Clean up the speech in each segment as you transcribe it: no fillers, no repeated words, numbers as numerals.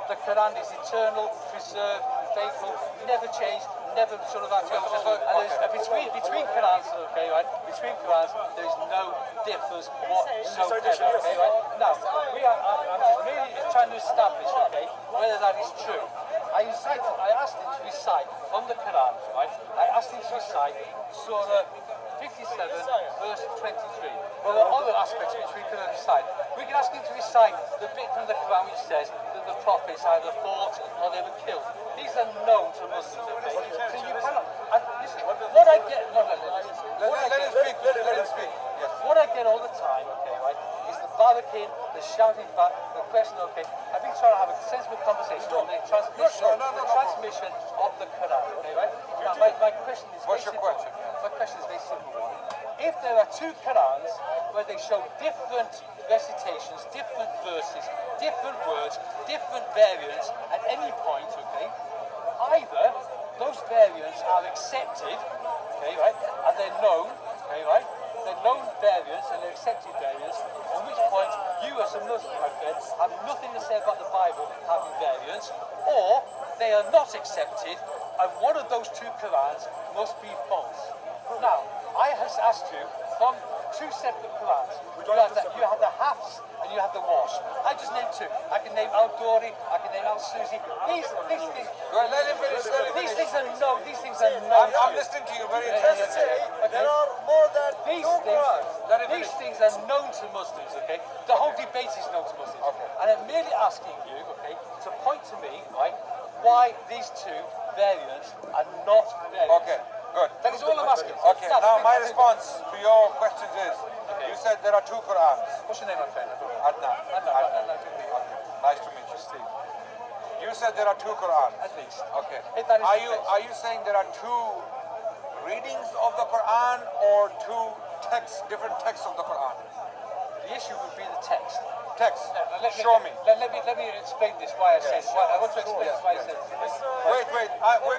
the Quran is eternal, preserved, faithful, never changed, never sort of that. And between Qurans, okay, right? Between Qurans, there is no difference whatsoever. Okay, right? Now, I'm really trying to establish, okay, whether that is true. I asked him to recite from the Quran, right? I asked him to recite Surah 57, verse 23. Well, there are other aspects which we can recite. We can ask him to recite the bit from the Quran which says that the prophets either fought or they were killed. These are known to Muslims, okay? So you cannot. And listen, what I get. No, let him speak. Let him speak. Yes. What I get all the time, okay, right, is the barricade, the shouting back, the question, okay. I've been trying to have a sensible conversation on the transmission of the Quran, okay, right? Now, my question is. What's your question? My question is very simple. If there are two Qurans where they show different recitations, different verses, different words, different variants at any point, okay, either those variants are accepted, okay, right, and they're known, okay, right, they're known variants and they're accepted variants, at which point you as a Muslim, my friend, have nothing to say about the Bible having variants, or they are not accepted and one of those two Qurans must be false. Now, I have asked you from two separate Qurans. You have the Hafs and you have the Wash. I just named two. I can name Al-Dori, I can name Al-Suzi. These things. Well, let him finish. These things are known. These things are known. I'm listening to you very intensely. There are more than these things are known to Muslims. Okay, the whole debate is known to Muslims. Okay. And I'm merely asking you, okay, to point to me, right, why these two variants are not variants. Okay. Good. That is all I'm asking. Okay, now my response to your questions is, you said there are two Qurans. What's your name, my friend? Adnan. Okay. Nice to meet you, Steve. You said there are two Qurans. At least. Okay. Are you saying there are two readings of the Quran or two different texts of the Quran? The issue would be the text. Text. Show me. Let me explain this. Why I said. I want to explain why I said. Wait.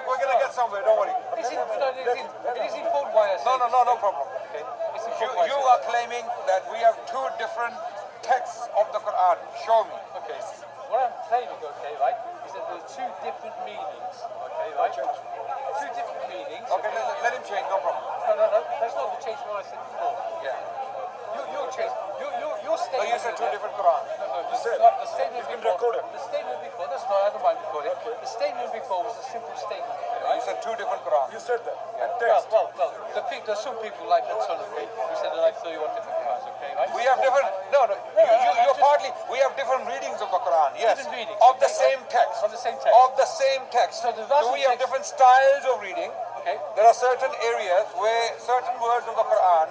We're gonna get somewhere. Don't worry. It is important why I said. No problem. Okay. You are claiming that we have two different texts of the Quran. Show me. Okay. What I'm claiming, okay, right, is that there are two different meanings. Okay, right. Two different meanings. Okay. Let him change. No problem. No. That's not the change what I said before. Yeah. You'll change. Your statement. No, you said two different Qurans. No. You said the statement before. The statement before. That's not. I don't mind recording. Okay. The statement before was a simple statement. Right? You said two different Qurans. You said that. Yeah. Well. There's some people like that sort of thing who said there are like 31 different Qurans. Okay, right? We have different. No. You're partly. We have different readings of the Quran. Yes. Different readings. Of the same text. Of the same text. Of the same text. So we have different styles of reading. Okay. There are certain areas where certain words of the Quran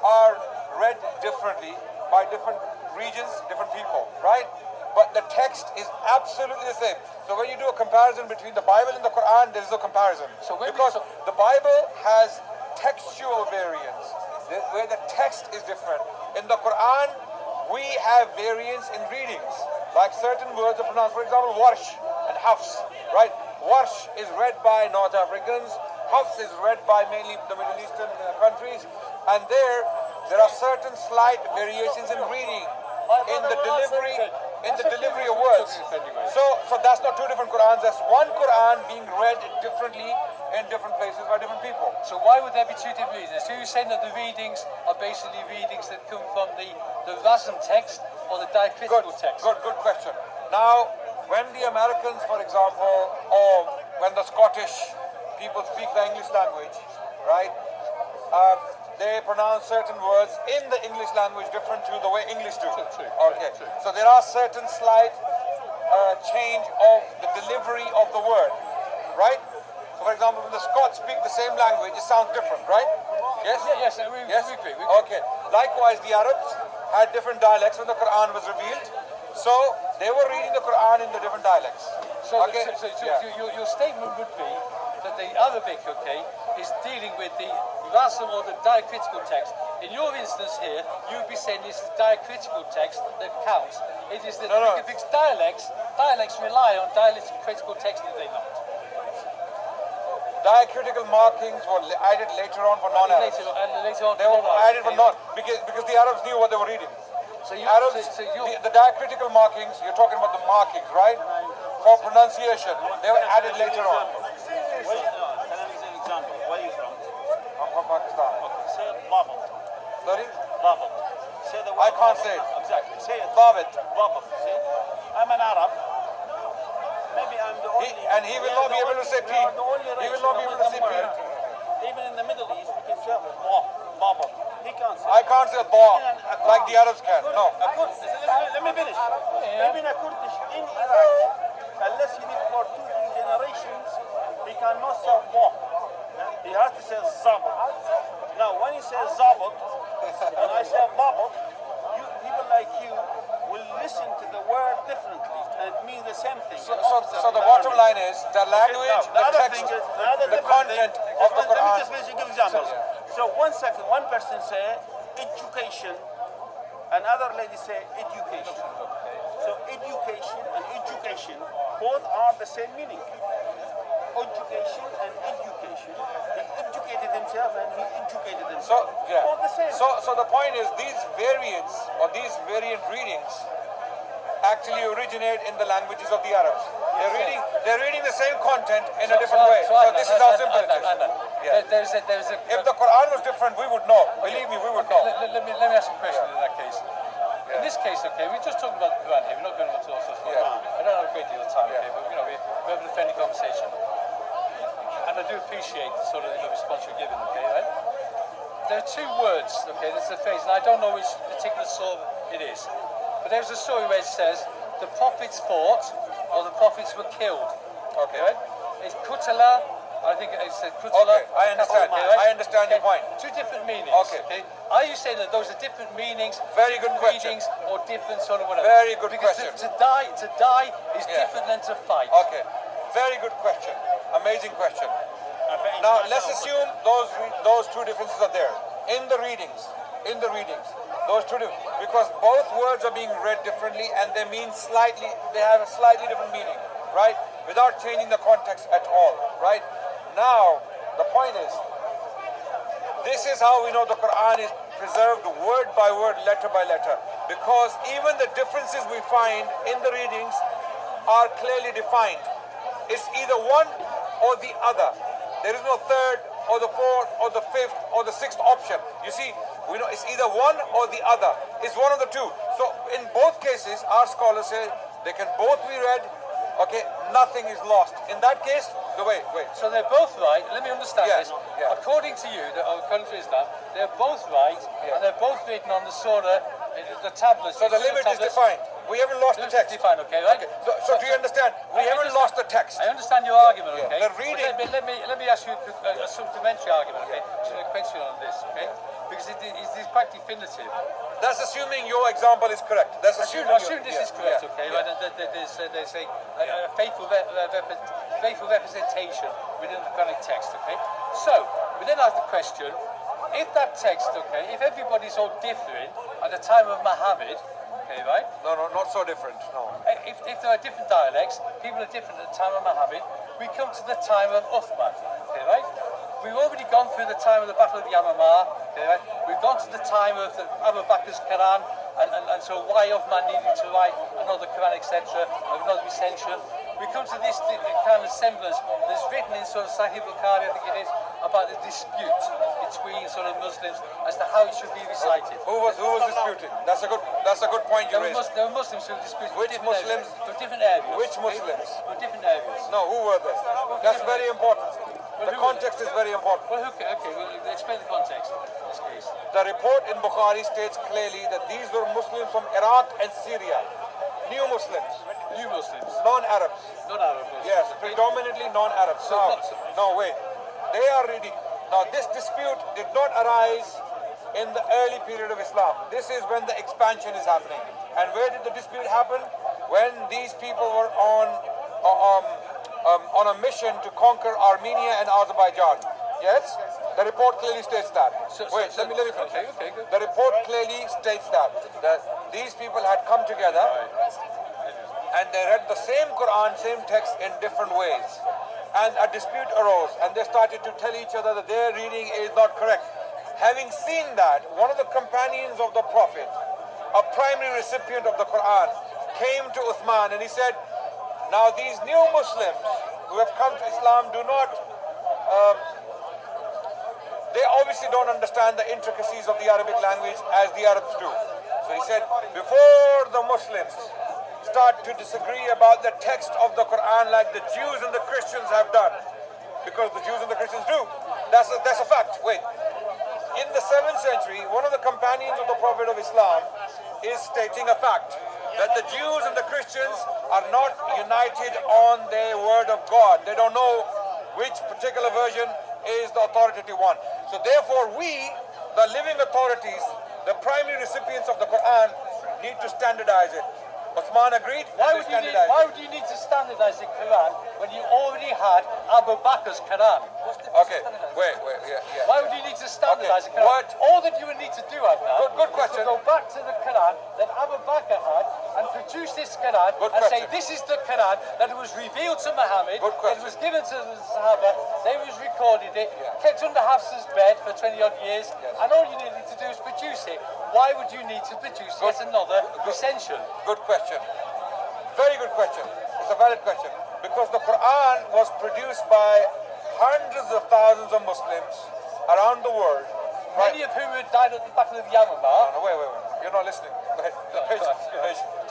are read differently by different regions, different people, right? But the text is absolutely the same. So when you do a comparison between the Bible and the Quran, there is a comparison. Because the Bible has textual variants, where the text is different. In the Quran, we have variants in readings, like certain words are pronounced. For example, Warsh and Hafs, right? Warsh is read by North Africans, Hafs is read by mainly the Middle Eastern countries, and there are certain slight variations in reading, in the delivery of words. So that's not two different Qurans. That's one Quran being read differently in different places by different people. So why would there be two different readings? So you're saying that the readings are basically readings that come from the Razm text or the diacritical text? Good question. Now, when the Americans, for example, or when the Scottish people speak the English language, right? They pronounce certain words in the English language different to the way English do. True. Okay. So there are certain slight change of the delivery of the word, right? So for example, when the Scots speak the same language, it sounds different, right? Yes? Yes, we agree. Okay. Likewise, the Arabs had different dialects when the Quran was revealed. So they were reading the Quran in the different dialects. So your statement would be that the Arabic, okay, is dealing with the Razm or the diacritical text. In your instance here, you would be saying it's the diacritical text that counts. It is the because dialects rely on diacritical text, do they not? Diacritical markings were added later on for non-Arabs. They were added for non because the Arabs knew what they were reading. So the diacritical markings, you're talking about the markings, right? for pronunciation. They were added later on. Can I give you an example? Where are you from? I'm from Pakistan. Okay, say Babel. Sorry? Babel. Say the word. I can't say it. Exactly. Say it. Babit. Babel. See? I'm an Arab. Maybe I'm the only. And he will not be able to say P. He will not be able to say P. Even in the Middle East, we can say Babel. He can't say. I can't say Ba like the Arabs can. No. Let me finish. Even a Kurdish in Iraq, unless he lives for 2-3 generations, he cannot say Ba. He has to say Zabot. Now, when he says Zabot, when I say Babot, people like you will listen to the word differently, and it means the same thing. So the bottom line is the language, the text, the content of the Quran. Let me just finish and give examples. So 1 second, one person say education, another lady say education. So education and education both are the same meaning. Education and education. He educated himself and he educated himself. Both the same. So the point is these variants or these variant readings actually originate in the languages of the Arabs. They're reading the same content in a different way. So this is how simple it is. If the Quran was different, we would know. Believe me, we would know. Let me ask you a question in that case. In this case, okay, we're just talking about the Quran here. We're not going on to all sorts of I don't have a great deal of time, okay, but we're having a friendly conversation. And I do appreciate the sort of response you're giving, okay, right? There are two words, okay, there's a phrase, and I don't know which particular surah it is, but there's a story where it says, the prophets fought, or the prophets were killed, okay, right? It's kutala, I think it said kutala. Okay, I understand, okay, right? I understand your point. Two different meanings, okay? Are you saying that those are different meanings, very good question, readings, or different sort of whatever? Very good because question. To die is different than to fight. Okay, very good question, amazing question. Now let's assume those two differences are there in the readings. Those two different, because both words are being read differently and they have a slightly different meaning, right? Without changing the context at all, right? Now the point is, this is how we know the Quran is preserved word by word, letter by letter, because even the differences we find in the readings are clearly defined. It's either one or the other. There is no third or the fourth or the fifth or the sixth option. You see, we know it's either one or the other. It's one of the two. So in both cases, our scholars say they can both be read. Okay, nothing is lost. In that case, wait. So they're both right. Let me understand this. According to you, according to Islam, they're both right, and they're both written on the surah, the tablets. So the limit is defined. We haven't lost the text. Defined, okay, right? Okay. So do you understand? We haven't lost the text. I understand your argument, okay? The reading. Let me ask you a supplementary argument, okay? Just a question on this, okay? Because it is quite definitive. That's assuming your example is correct. That's assuming this is correct, okay? Right? They say a faithful representation within the Quranic text, okay? So we then ask the question: if that text, okay, if everybody's all different at the time of Muhammad, okay, right? No, not so different. No. If there are different dialects, people are different at the time of Muhammad. We come to the time of Uthman, okay, right? We've already gone through the time of the Battle of Yamamah, okay, right? We've gone to the time of Abu Bakr's Quran, and so why Uthman needed to write another Quran, etc., another recension. We come to this kind of semblance that's written in sort of Sahih Bukhari, I think it is, about the dispute between sort of Muslims as to how it should be recited. Who was disputing? That's a good point you raised. There were Muslims who disputed. Which Muslims? For different areas. Which Muslims? For different areas. No, who were they? That's very important. The context is very important. Well, okay, we'll explain the context in this case. The report in Bukhari states clearly that these were Muslims from Iraq and Syria. New Muslims. Non-Arabs. Non-Arabs. Yes, predominantly non-Arabs. Now, wait. They are reading. Now, this dispute did not arise in the early period of Islam. This is when the expansion is happening. And where did the dispute happen? When these people were on a mission to conquer Armenia and Azerbaijan. Yes? The report clearly states that. Let me finish. Okay, good. The report clearly states that these people had come together and they read the same Quran, same text in different ways. And a dispute arose and they started to tell each other that their reading is not correct. Having seen that, one of the companions of the Prophet, a primary recipient of the Quran, came to Uthman and he said, Now these new Muslims who have come to Islam do not, they obviously don't understand the intricacies of the Arabic language as the Arabs do. So he said, before the Muslims start to disagree about the text of the Quran like the Jews and the Christians have done, because the Jews and the Christians do, that's a fact. Wait. In the 7th century, one of the companions of the Prophet of Islam is stating a fact, that the Jews and the Christians are not united on their word of God. They don't know which particular version is the authoritative one. So therefore we, the living authorities, the primary recipients of the Quran, need to standardize it. Uthman agreed. Why would you need to standardize the Quran when you already had Abu Bakr's Quran? Okay, wait, yeah. Why would you need to standardize the Quran? All that you would need to do, Adnan, good question. is to go back to the Quran that Abu Bakr had and produce this Quran say this is the Quran that was revealed to Muhammad, it was given to the Sahaba, they was recorded it, kept under Hafsa's bed for 20 odd years, and all you needed to do is produce it. Why would you need to produce yet another recension? Good question. Very good question. It's a valid question. Because the Quran was produced by hundreds of thousands of Muslims around the world. Many of whom had died at the Battle of Yamamah. No, wait. You're not listening.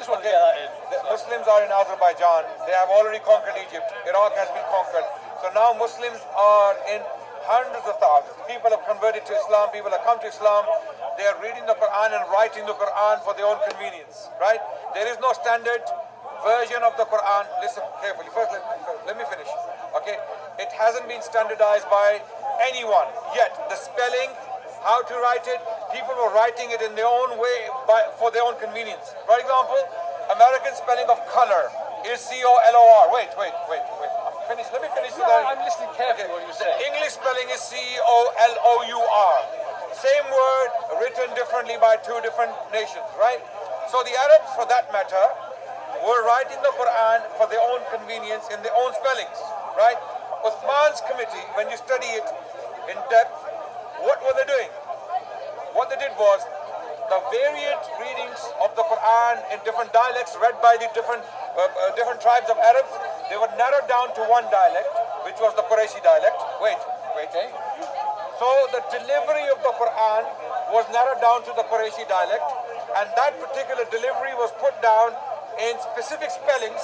Just want to get that in. The Muslims are in Azerbaijan. They have already conquered Egypt. Iraq has been conquered. So now Muslims are in hundreds of thousands. People have converted to Islam. People have come to Islam. They are reading the Quran and writing the Quran for their own convenience. Right? There is no standard version of the Quran. Listen carefully. First, let me finish. Okay? It hasn't been standardized by anyone yet. The spelling, how to write it, people were writing it in their own way for their own convenience. For example, American spelling of color is C-O-L-O-R. Wait. Finish. Let me finish. I'm listening carefully what you say. English spelling is C-O-L-O-U-R. Same word written differently by two different nations, right? So the Arabs, for that matter, were writing the Quran for their own convenience in their own spellings, right? Uthman's committee, when you study it in depth, what were they doing? What they did was the variant readings of the Quran in different dialects read by the different tribes of Arabs, they were narrowed down to one dialect, which was the Qurayshi dialect. Wait. So the delivery of the Quran was narrowed down to the Qurayshi dialect, and that particular delivery was put down in specific spellings.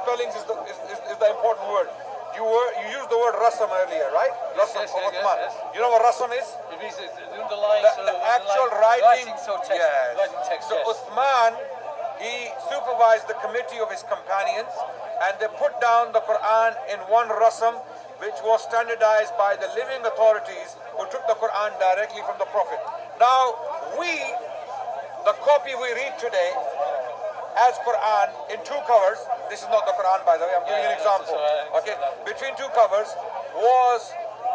Spellings is the important word. You used the word rasam earlier, right? Rasam of Uthman. Yes. You know what rasam is? It means the underlying, the actual writing. Writing text. So Uthman, he supervised the committee of his companions, and they put down the Quran in one rasam, which was standardized by the living authorities who took the Quran directly from the Prophet. Now, the copy we read today as Quran in two covers, this is not the Quran by the way, I'm giving you an example, okay, between two covers, was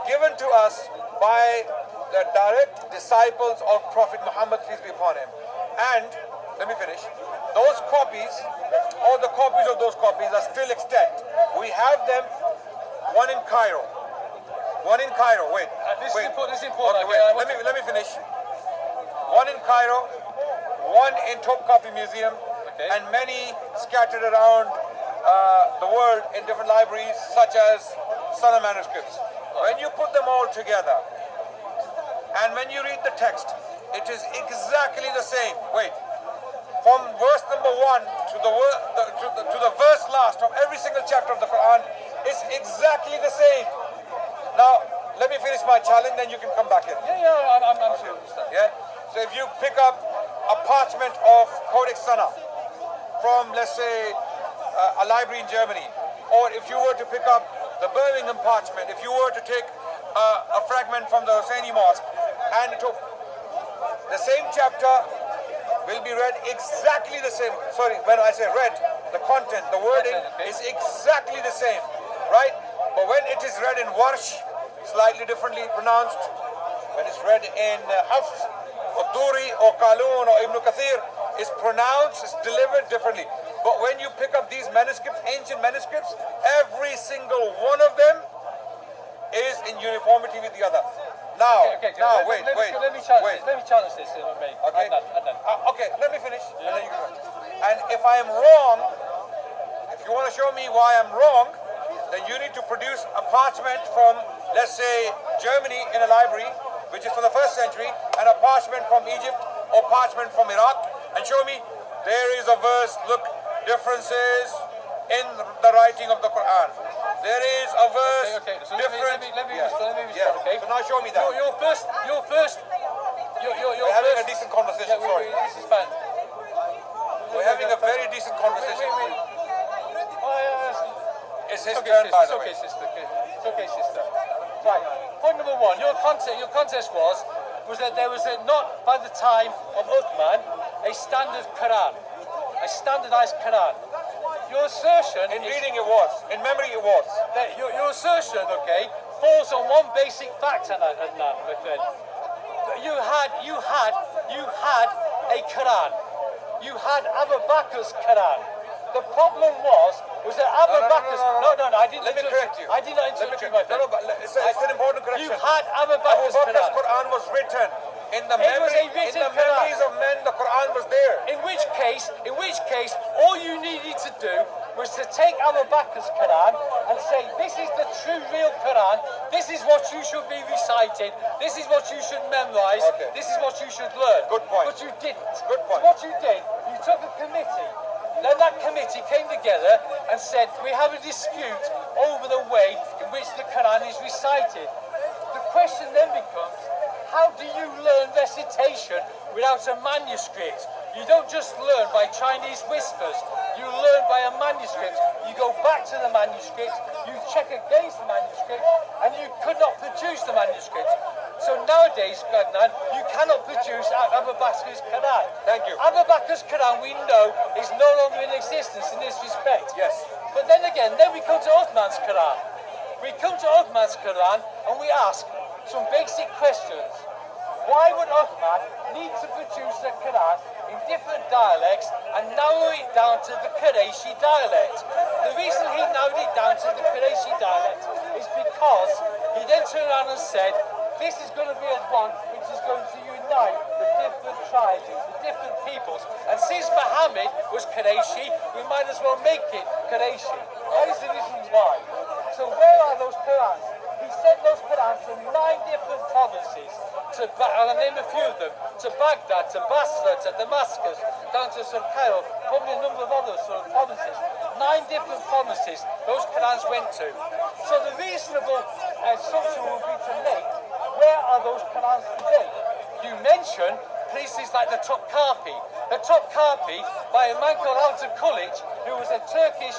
given to us by the direct disciples of Prophet Muhammad, peace be upon him. And, let me finish, those copies, or the copies of those copies are still extant. We have them, one in Cairo, wait. This is important. Okay, let me finish. One in Cairo, one in Topkapi Museum, and many scattered around the world in different libraries, such as Sana manuscripts. When you put them all together, and when you read the text, it is exactly the same. Wait, from verse number 1 to the verse last of every single chapter of the Quran, it's exactly the same. Now, let me finish my challenge, then you can come back in. I'm sure. Yeah. So if you pick up a parchment of Codex Sana from, let's say, a library in Germany, or if you were to pick up the Birmingham parchment, if you were to take a fragment from the Husseini Mosque, and the same chapter will be read exactly the same. Sorry, when I say read, the content, the wording is exactly the same, right? But when it is read in Warsh, slightly differently pronounced. When it's read in Hafs, or Duri, or Qalun, or Ibn Kathir, it's pronounced, it's delivered differently. But when you pick up these manuscripts, ancient manuscripts, every single one of them is in uniformity with the other. Now, wait. Let me challenge this. Okay. Adnan. Okay, let me finish. And then you can. And if I am wrong, you want to show me why I'm wrong, then you need to produce a parchment from, let's say, Germany in a library, which is from the 1st century, and a parchment from Egypt or parchment from Iraq, and show me there is a verse, look, differences in the writing of the Quran. There is a verse So different. let me respond, okay? So now show me that. You're We're having a decent conversation, sorry. This is fine. We're having a very decent conversation. It's his Okay, turn, sister. by It's the okay, way. sister. It's okay, sister. Right. Point number one. Your contest was that there was not by the time of Uthman a standard Quran, a standardized Quran. Your assertion In is reading it was. In memory it was. that your assertion, okay, falls on one basic fact, Adnan, my friend. You had a Quran. You had Abu Bakr's Quran. The problem was that Abu Bakr's... No, I didn't Let me correct you. I did not interrupt you, my friend. No, but it's an important correction. You had Abu Abu Bakr's Bakr's Quran. Quran was written. In the It was a memories written Quran. of men, the Quran was there. In which case, all you needed to do was to take Abu Bakr's Quran and say, this is the true, real Quran, this is what you should be reciting, this is what you should memorize, Okay. this is what you should learn. Good point. But you didn't. Good point. So what you did, you took a committee. Then that committee came together and said, we have a dispute over the way in which the Quran is recited. The question then becomes, how do you learn recitation without a manuscript? You don't just learn by Chinese whispers. You learn by a manuscript. You go back to the manuscript, you check against the manuscript, and you could not produce the manuscript. So nowadays, Adnan, you cannot produce Abu Bakr's Quran. Thank you. Abu Bakr's Quran, we know, is no longer in existence in this respect. Yes. But then again, we come to Uthman's Quran. We come to Uthman's Quran and we ask some basic questions. Why would Uthman need to produce the Quran in different dialects and narrow it down to the Qurayshi dialect? The reason he narrowed it down to the Qurayshi dialect is because he then turned around and said, this is going to be a one which is going to unite the different tribes, the different peoples. And since Muhammad was Qurayshi, we might as well make it Qurayshi. That is the reason why. So where are those Qurans? He sent those Qurans to 9 different provinces. I'll name a few of them. To Baghdad, to Basra, to Damascus, down to Cairo, probably a number of other provinces. 9 different provinces those Qurans went to. So the reasonable assumption would be to make, where are those Qurans today? You mentioned places like the Topkapi. The Topkapi by a man called Adnan Rashid, who was a Turkish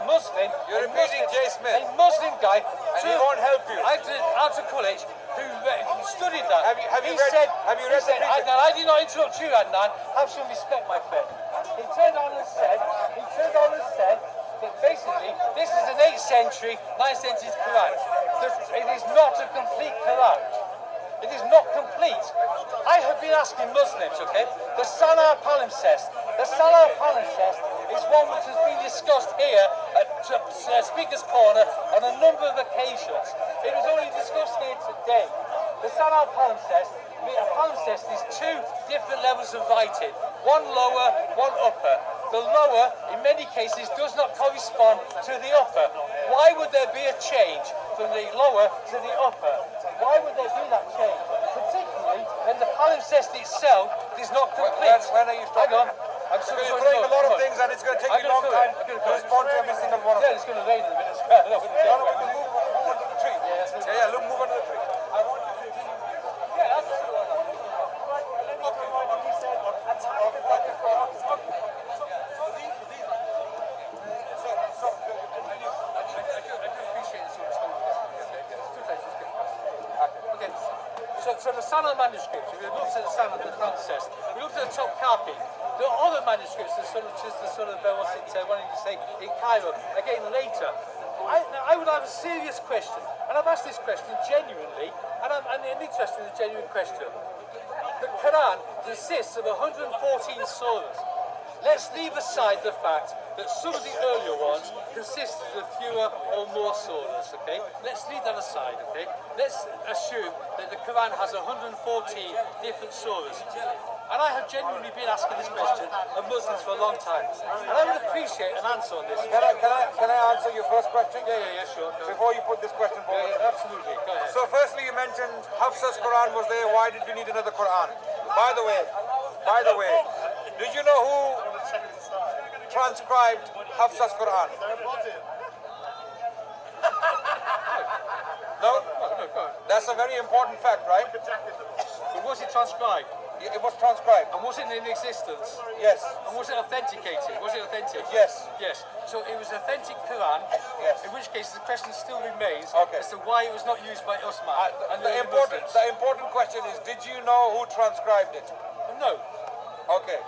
Muslim. You're repeating J. Smith. A Muslim guy. And he won't help you. Adnan Rashid, who studied that. Have you read the preface? Adnan, I did not interrupt you, Adnan. Have some respect, my friend. He turned on and said that basically this is an 8th century, 9th century Quran. It is not a complete Quran. It is not complete. I have been asking Muslims, okay, the Salah palimpsest. The Salah palimpsest is one which has been discussed here at Speakers Corner on a number of occasions. It was only discussed here today. The Salah palimpsest, a palimpsest is 2 different levels of writing, one lower, one upper. The lower, in many cases, does not correspond to the upper. Why would there be a change from the lower to the upper? Why would there be that change? Particularly when the palimpsest itself is not complete. When are you stopping? Hang on. Because you're throwing a lot of things and it's going to take you a long time to respond to every single one of them. Yeah, it's going to rain in a minute. No, we can move on to the tree. Yeah, look, move on to the tree. So the Salah manuscripts, if you look at the Salah, the palimpsest, we looked at the Topkapi. The other manuscripts, wanting to say in Cairo, again later. I would have a serious question, and I've asked this question genuinely, and I'm interested in the genuine question. The Quran consists of 114 surahs. let's leave aside the fact that some of the earlier ones consisted of fewer or more surahs, okay? Let's leave that aside, okay? Let's assume that the Quran has 114 different surahs. And I have genuinely been asking this question of Muslims for a long time. And I would appreciate an answer on this. Can I answer your first question? Yeah, sure. Before you put this question forward. Yeah, absolutely. Go ahead. So firstly you mentioned Hafsa's Quran was there, why did we need another Quran? By the way, did you know who transcribed Hafsa's Quran? No? No, go on. That's a very important fact, right? But was it transcribed? It was transcribed. And was it in existence? Yes. And was it authenticated? Was it authentic? Yes. Yes. So it was authentic Quran. Yes. In which case the question still remains Okay. as to why it was not used by Usman. And The important question is, did you know who transcribed it? No. Okay.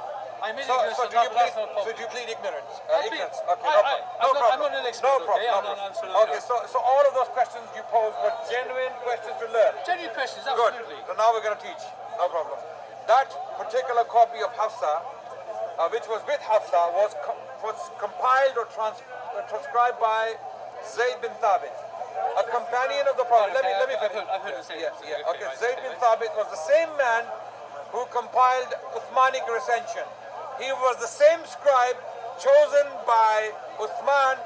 I'm in So ignorance. do you That's not a problem. plead ignorance? I plead- Ignorance. Okay, no problem. I'm not an expert, okay? I'm not an expert. Okay, so all of those questions you posed were genuine questions to learn. Genuine questions, Good. absolutely. So now we're going to teach. No problem. That particular copy of Hafsa, which was with Hafsa, was compiled or transcribed by Zayd bin Thabit, a companion of the Prophet. Let me finish. I've heard the same. Yeah. Okay. Zayd bin Thabit was the same man who compiled Uthmanic recension. He was the same scribe chosen by Uthman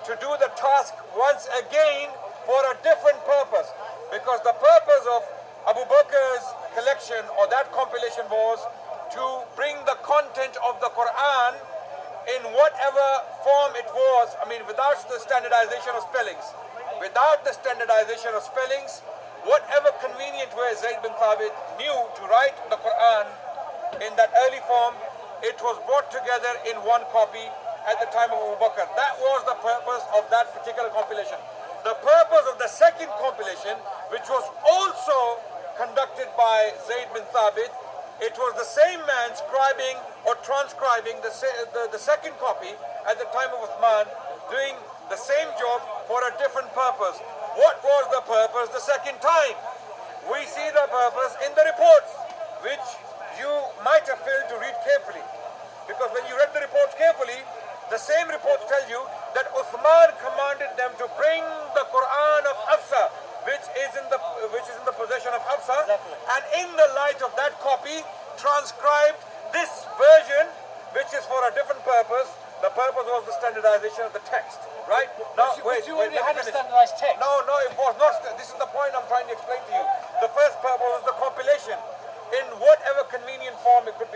to do the task once again for a different purpose. Because the purpose of Abu Bakr's collection or that compilation was to bring the content of the Quran in whatever form it was, without the standardization of spellings. Without the standardization of spellings, whatever convenient way Zayd bin Thabit knew to write the Quran in that early form, it was brought together in one copy at the time of Abu Bakr. That was the purpose of that particular compilation. The purpose of the second compilation, which was also conducted by Zayd bin Thabit, it was the same man scribing or transcribing the second copy at the time of Uthman, doing the same job for a different purpose. What was the purpose the second time? We see the purpose in the reports, which you might have failed to read carefully. Because when you read the reports carefully, the same reports tell you that Uthman commanded them to bring the Quran of Hafsa, which is in the possession of Hafsa, and in the light of that copy, transcribed this version, which is for a different purpose. The purpose was the standardization of the text, right? Now, But you already had a finish. standardized text. No, it was not. This is the point I'm trying to explain to you. The first purpose was the compilation in whatever convenient form it could be